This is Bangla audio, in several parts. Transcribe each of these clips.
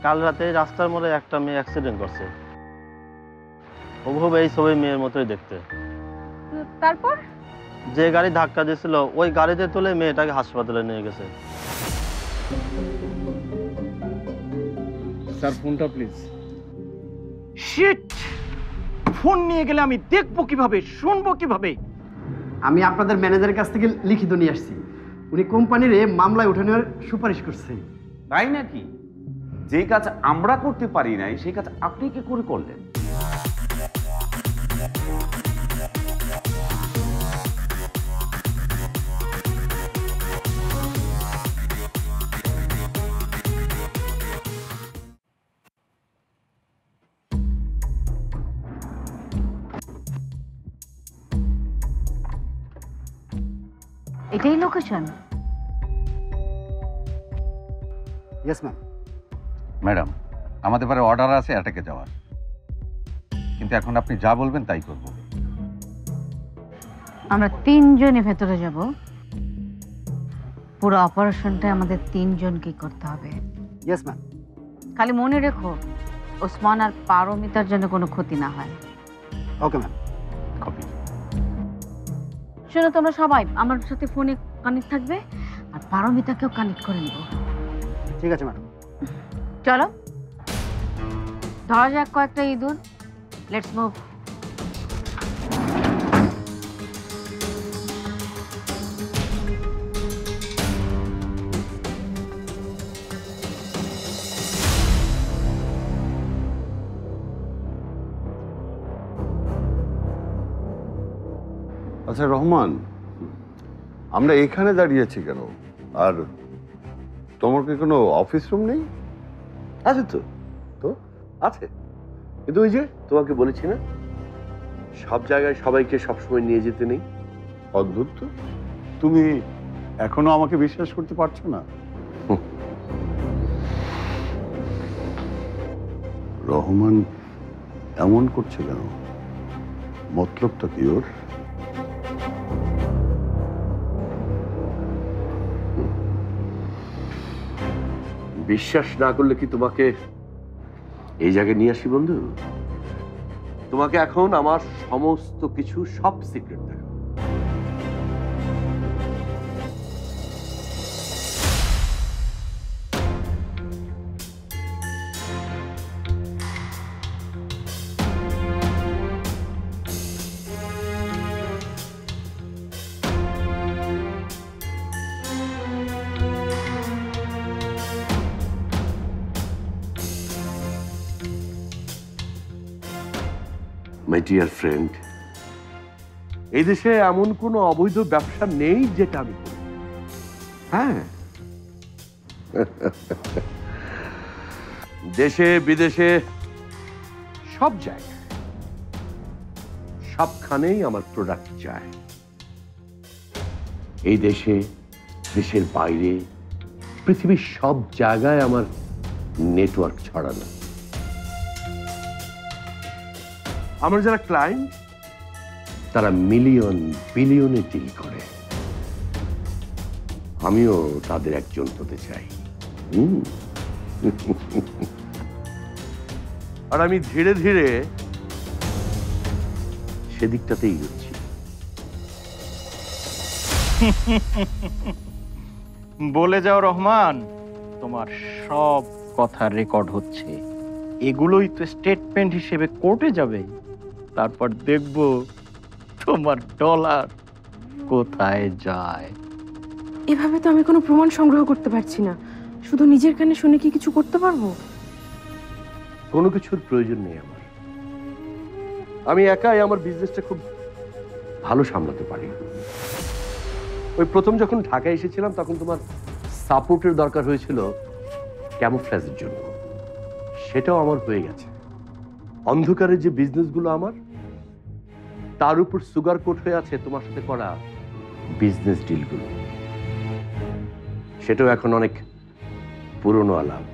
কাল রাতে রাস্তার মোড়ে একটা মেয়ে অ্যাক্সিডেন্ট করছে। হুবহু এই ছবি মেয়ের মতোই দেখতে। তারপর যে গাড়ি ধাক্কা দিয়েছিল ওই গাড়িতে তুলে মেয়েটাকে হাসপাতালে নিয়ে গেছে। স্যার ফোনটা প্লিজ। শিট, ফোন নিয়ে গেলে আমি দেখবো কিভাবে, শুনবো কিভাবে? আমি আপনাদের ম্যানেজারের কাছ থেকে লিখিত নিয়ে আসছি। উনি কোম্পানির মামলায় ওঠানোর সুপারিশ করছে। তাই নাকি? যে কাজ আমরা করতে পারি নাই সেই কাজ আপনি কি করে করলেন? এটাই লোকেশন? Yes ma'am. ম্যাডাম, আমাদের বারে অর্ডার আছে অ্যাটাকে যাওয়ার, কিন্তু এখন আপনি যা বলবেন তাই করব। আমরা তিনজনই ভেতরে যাব। পুরো অপারেশনটা আমাদের তিনজনকেই করতে হবে। Yes ma'am. খালি মনে রেখো, ওসমান আর পারমিতার জন্য কোনো ক্ষতি না হয়। Okay ma'am. কপি। শোনো, তোমরা সবাই আমার সাথে ফোনে কানেক্ট থাকবে, আর পারমিতাকেও কানেক্ট করে নেব। ঠিক আছে ম্যাডাম। চলো ধরা যাক কয়েকটা ইঁদুর। Let's move. আচ্ছা রহমান, আমরা এখানে দাঁড়িয়েছি কেন? আর তোমার কি কোনো অফিস রুম নেই? আছে তো। তো আছে, কিন্তু ওই যে তোমাকে বলেছি না, সব জায়গায় সবাইকে সবসময় নিয়ে যেতে নেই। অদ্ভুত তো, তুমি এখনো আমাকে বিশ্বাস করতে পারছো না? রহমান এমন করছে কেন? মতলবটা কি ওর? বিশ্বাস না করলে কি তোমাকে এই জায়গায় নিয়ে আসি বন্ধু? তোমাকে এখন আমার সমস্ত কিছু সব সিক্রেট দেখা। মাই ডিয়ার ফ্রেন্ড, এই দেশে এমন কোনো অবৈধ ব্যবসা নেই যেটা আমি করি। হ্যাঁ, দেশে বিদেশে সব জায়গায় সবখানেই আমার প্রোডাক্ট যায়। এই দেশে, দেশের বাইরে, পৃথিবীর সব জায়গায় আমার নেটওয়ার্ক ছড়ানো। আমার যারা ক্লায়েন্ট তারা মিলিয়ন বিলিয়নে ডিল করে। আমিও তাদের একজন হতে চাই। আর আমি ধীরে ধীরে সেদিকটাতেই এগোচ্ছি। বলে যাও রহমান, তোমার সব কথা রেকর্ড হচ্ছে। এগুলোই তো স্টেটমেন্ট হিসেবে কোর্টে যাবে। তারপর দেখবো তোমার ডলার কোথায় যায়। এভাবে তো আমি কোনো প্রমাণ সংগ্রহ করতে পারছি না। শুধু নিজের কানে শুনে কি কিছু করতে পারবো? কোনো কিছুর প্রয়োজন নেই আমার। আমি একাই আমার বিজনেসটা খুব ভালো সামলাতে পারি। ওই প্রথম যখন ঢাকায় এসেছিলাম তখন তোমার সাপোর্টের দরকার হয়েছিল ক্যামোফ্লেজের জন্য, সেটাও আমার হয়ে গেছে। অন্ধকারের যে বিজনেসগুলো আমার, তার উপর সুগার কোট হয়ে আছে তোমার সাথে করা বিজনেস ডিলগুলো, সেটাও এখন অনেক পুরনো আলাপ।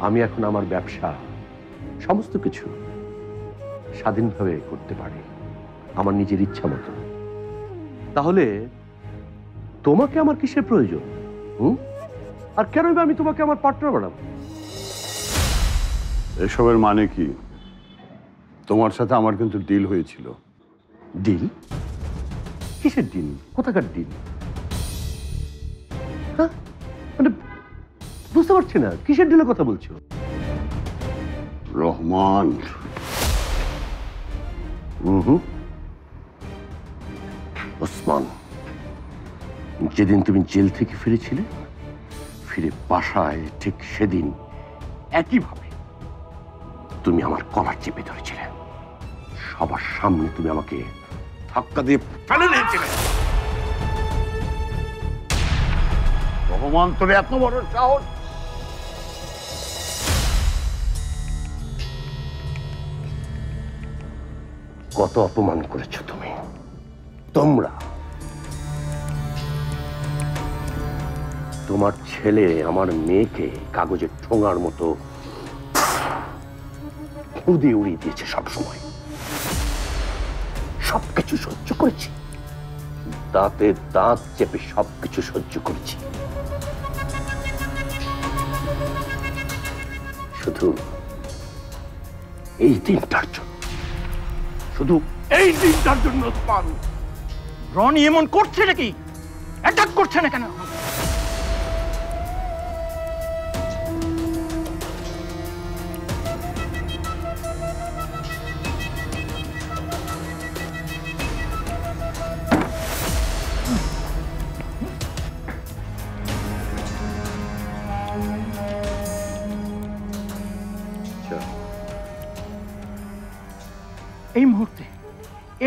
আমি এখন আমার ব্যবসা সমস্ত কিছু স্বাধীনভাবে করতে পারি, আমার নিজের ইচ্ছা মতো। তাহলে তোমাকে আমার কিসের প্রয়োজন? আর কেনই বা আমি তোমাকে আমার পার্টনার বানাবো? এসবের মানে কি? তোমার সাথে আমার কিন্তু ডিল হয়েছিল। ডিল? কিসের ডিল? কোথাকার ডিল? হ্যাঁ, মানে বুঝতে পারছি না কিসের ডিলের কথা বলছো। রহমান, ওসমান, যেদিন তুমি জেল থেকে ফিরেছিলে, ফিরে বাসায় ঠিক সেদিন একইভাবে তুমি আমার কলার চেপে ধরেছিলে। সবার সামনে তুমি আমাকে ধাক্কা দিয়ে ফেলে দিয়েছিলে। রহমান, তোর এত বড় সাহস! কত অপমান করেছো তুমি, তোমরা। তোমার ছেলে আমার মেয়েকে কাগজে ঠোঙার মতো খুদে উড়িয়ে দিয়েছে। সব সময় সবকিছু সহ্য করেছি, দাঁতে দাঁত চেপে সবকিছু সহ্য করেছি। শুধু এই দিনটার জন্য, শুধু এই দিনটার জন্য ওসমান। রনি এমন করছে নাকি? অ্যাটাক করছে না কেন?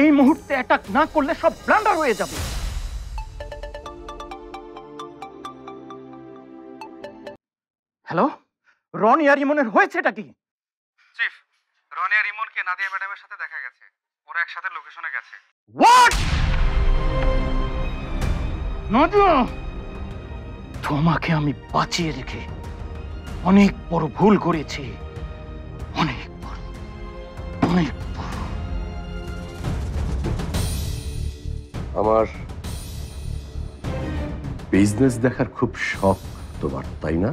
এই মুহূর্তে অ্যাটাক না করলে সব ব্লান্ডার হয়ে যাবে। হ্যালো, রনি আর ইমনের হয়েছেটা কি? চিফ, রনি আর ইমনকে নাদিয়া ম্যাডামের সাথে দেখা গেছে। ওরা একসাথে লোকেশনে গেছে। হোয়াট? নাদিয়া, তোমাকে আমি বাঁচিয়ে রেখে অনেক বড় ভুল করেছি। অনেক বড়, অনেক বড়। আমার বিজনেস দেখার খুব শখ তোমার, তাই না?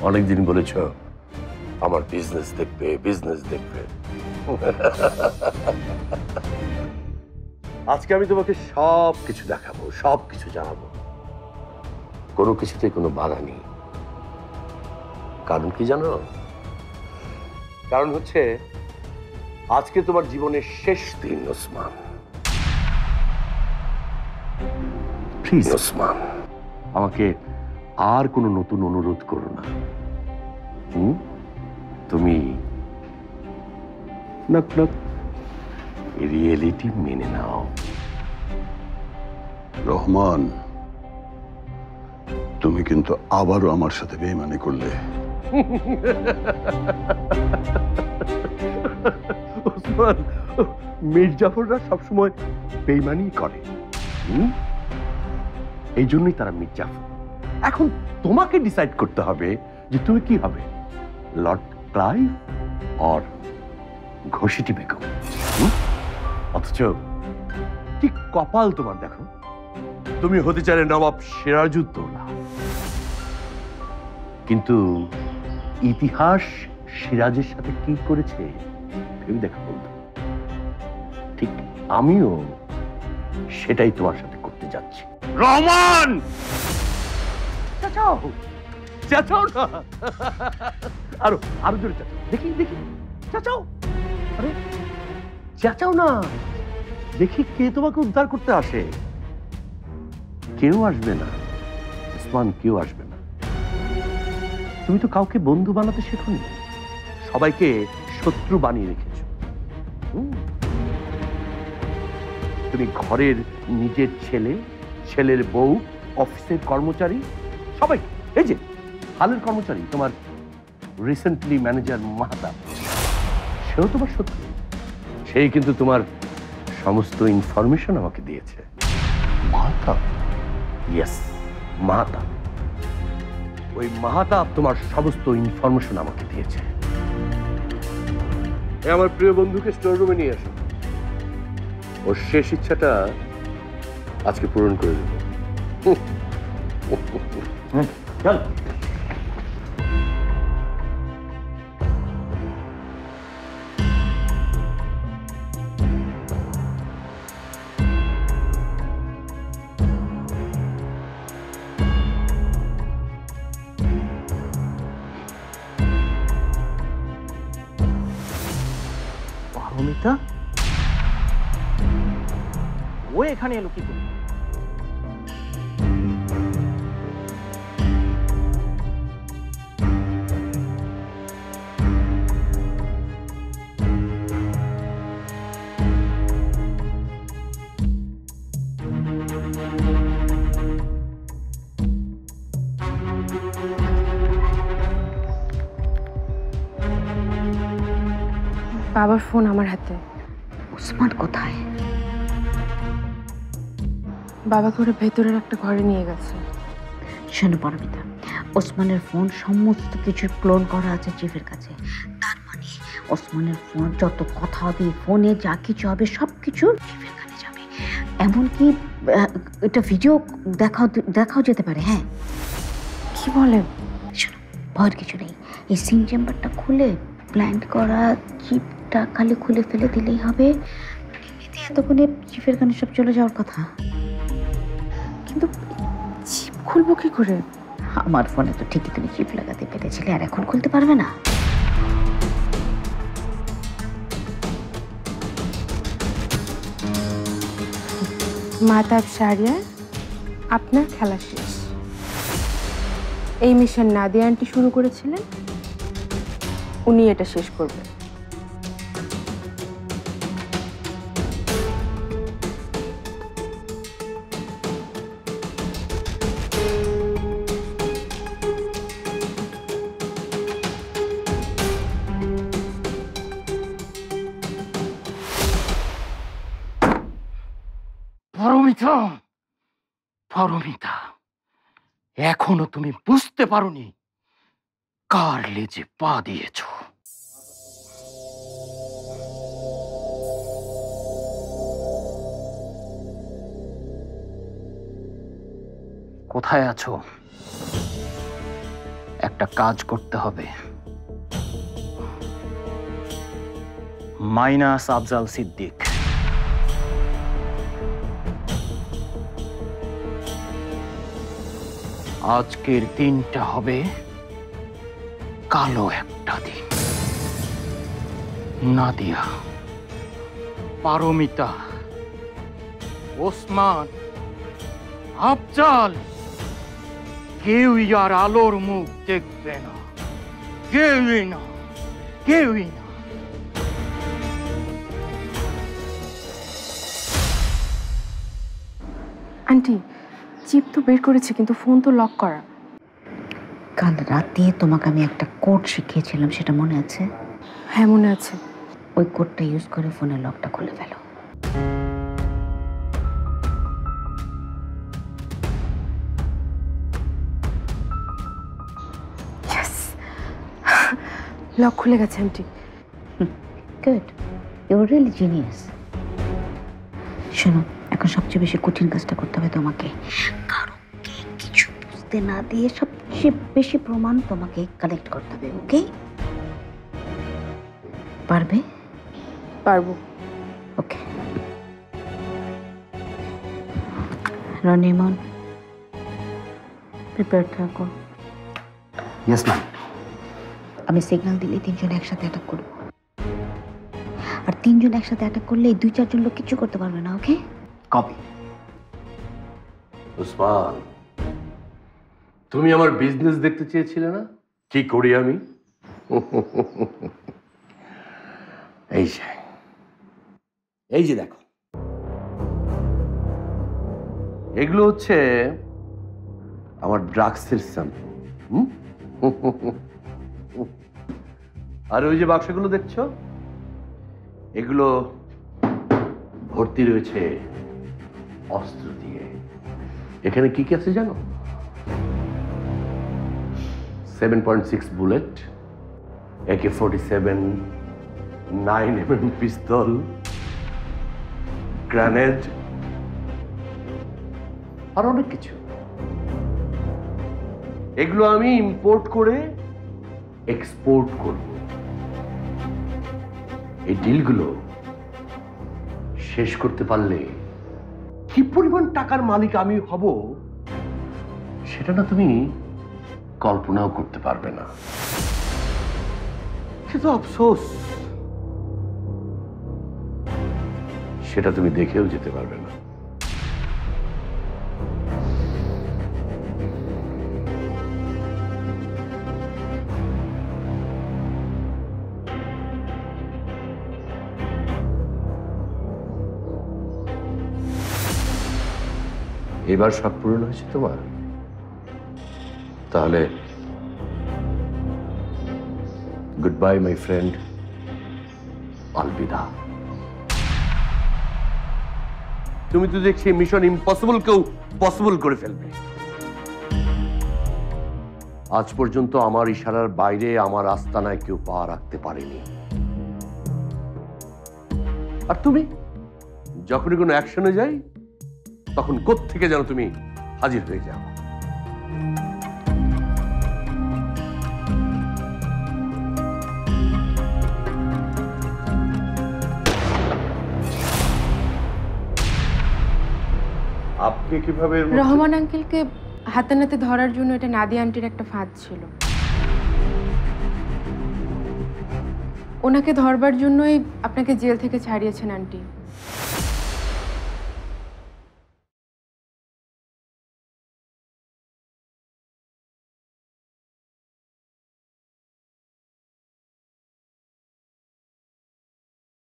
অনেকদিন বলেছ আমার বিজনেস দেখবে, বিজনেস দেখবে। আজকে আমি তোমাকে সব কিছু দেখাবো, সব কিছু জানাবো। কোনো কিছুতে কোনো বাধা নেই। কারণ কি জানো? কারণ হচ্ছে আজকে তোমার জীবনের শেষ দিন ওসমান। প্লিজ ওসমান, আমাকে আর কোনো নতুন অনুরোধ করো না। তুমি রিয়েলিটি মেনে নাও। রহমান, তুমি কিন্তু আবারও আমার সাথে বেইমানি করলে। ওসমান, মির্জাফররা সবসময় বেইমানি করে, এই জন্যই তারা মির্জাফর। এখন তোমাকে ডিসাইড করতে হবে যে তুমি কি হবে, লর্ড ক্লাইভ অর ঘষিটি বেগম। অথচ কি কপাল তোমার, দেখো তুমি হতে চাইলে নবাব সিরাজউদ্দৌলা, কিন্তু ইতিহাস সিরাজের সাথে কি করেছে ভেবে দেখা বলতো। ঠিক আমিও সেটাই তোমার সাথে করতে যাচ্ছি। রহমান, চেঁচাও, চেঁচাও না, আরো আরো জোরে চেঁচাও, দেখি দেখি, চেঁচাও, আরে চেঁচাও না, দেখি কে তোমাকে উদ্ধার করতে আসে। কেউ আসবে না ওসমান, কেউ আসবে না। তুমি তো কাউকে বন্ধু বানাতে শেখোনি, সবাইকে শত্রু বানিয়ে রেখেছ। তুমি ঘরের নিজের ছেলে, ছেলের বউ, অফিসের কর্মচারী, সবাই, এই যে হালের কর্মচারী তোমার রিসেন্টলি ম্যানেজার মাহাতাব, সেও তোমার শত্রু। সেই কিন্তু তোমার সমস্ত ইনফরমেশন আমাকে দিয়েছে। মাহাতাব? ইয়েস, মাহাতাব। ওই মাহাতাব তোমার সমস্ত ইনফরমেশন আমাকে দিয়েছে। আমার প্রিয় বন্ধুকে স্টোর রুমে নিয়ে আসো, ওর শেষ ইচ্ছাটা আজকে পূরণ করে দেবো। চল। পারমিতা? ও এখানে এলো কি করে? বাবার ফোন আমার হাতে। ওসমান কোথায়? বাবা করে ভেতরের একটা ঘরে নিয়ে গেছে। শোনো পারমিতা, ওসমানের ফোন সমস্ত কিছু ক্লোন করা আছে চিফের কাছে। তার মানে ওসমানের ফোন যত কথা হবে, ফোনে যা কিছু হবে সব কিছু চিফের কাছে যাবে। এমনকি এটা ভিডিও দেখাও যেতে পারে। হ্যাঁ, কি বলেন? শোনো, ভয়ের কিছু নেই। এই সিম চেম্বারটা খুলে প্ল্যান করা চিপটা খালি খুলে ফেলে দিলেই হবে। এমনিতে এতক্ষণে চিফের কানে সব চলে যাওয়ার কথা। কিন্তু চিপ খুলবো কি করে? আমার ফোনে তো ঠিকই তুমি চিপ লাগাতে পেরেছিলে, আর এখন খুলতে পারবে না? মাতাব শাহরিয়ার, আপনার খেলা শেষ। এই মিশন নাদিয়া আন্টি শুরু করেছিলেন, উনি এটা শেষ করবেন। পারমিতা, পারমিতা, এখনো তুমি বুঝতে পারোনি কার লেজে পা দিয়েছ। কোথায় আছো? একটা কাজ করতে হবে। মাইনাস আফজাল সিদ্দিক, আজকের দিনটা হবে কালো একটা দিন। নাদিয়া, পারমিতা, ওসমান, আফজাল, কেউই আর আলোর মুখ দেখবে না। কেউই না, কেউই না। আন্টি, চিপ তো বের করেছে, কিন্তু ফোন তো লক করা। কাল রাতে তোমাকে আমি একটা কোড শিখিয়েছিলাম, সেটা মনে আছে? হ্যাঁ, মনে আছে। ওই কোডটা ইউজ করে ফোনের লকটা খুলে ফেলো। লক খুলে গেছে aunty. Good, you are really genius. শোনো, এখন সবচেয়ে বেশি কঠিন কাজটা করতে হবে তোমাকে। কারোকে কিছু বুঝতে না দিয়ে সবচেয়ে বেশি প্রমাণ তোমাকে কালেক্ট করতে হবে। ওকে? পারবে? পারবো। ওকে। রনিমন, প্রিপেয়ার থাকো। Yes ma'am. আমি সিগন্যাল দিলে তিনজন একসাথে অ্যাটাক করবো, আর তিনজন একসাথে অ্যাটাক করলে 2-4 লোক কিছু করতে পারবে না। ওকে? কপি। ওসমান, তুমি আমার বিজনেস দেখতে চেয়েছিলে না? কি করি আমি? এই যে দেখো, এগুলো হচ্ছে আমার ড্রাগসের স্যাম্পল। আর ওই যে বাক্সগুলো দেখছো, এগুলো ভর্তি রয়েছে অস্ত্র দিয়ে। এখানে কি কি আছে জানো? 7.6 বুলেট, AK-47, 9mm পিস্তল, গ্রেনেড, আর অনেক কিছু। এগুলো আমি ইম্পোর্ট করে এক্সপোর্ট করব। এই ডিলগুলো শেষ করতে পারলে কি পরিমাণ টাকার মালিক আমি হব, সেটা না তুমি কল্পনাও করতে পারবে না। কিন্তু আফসোস, সেটা তুমি দেখেও যেতে পারবে না। এবার সব পূরণ হয়েছে তোমার, তাহলে good by my friend, Alvida. তুমি তো দেখছি মিশন ইম্পসিবল কেউ পসিবল করে ফেলবে। আজ পর্যন্ত আমার ইশারার বাইরে আমার আস্তানায় কেউ পা রাখতে পারেনি। আর তুমি যখনই কোনো অ্যাকশনে যাই তখন কোত্থেকে যেন তুমি হাজির হয়ে যাও। আপনি কিভাবে রহমান আঙ্কেলকে হাতে নাতে ধরার জন্য এটা নাদিয়া আন্টির একটা ফাঁদ ছিল। ওনাকে ধরবার জন্যই আপনাকে জেল থেকে ছাড়িয়েছেন আন্টি।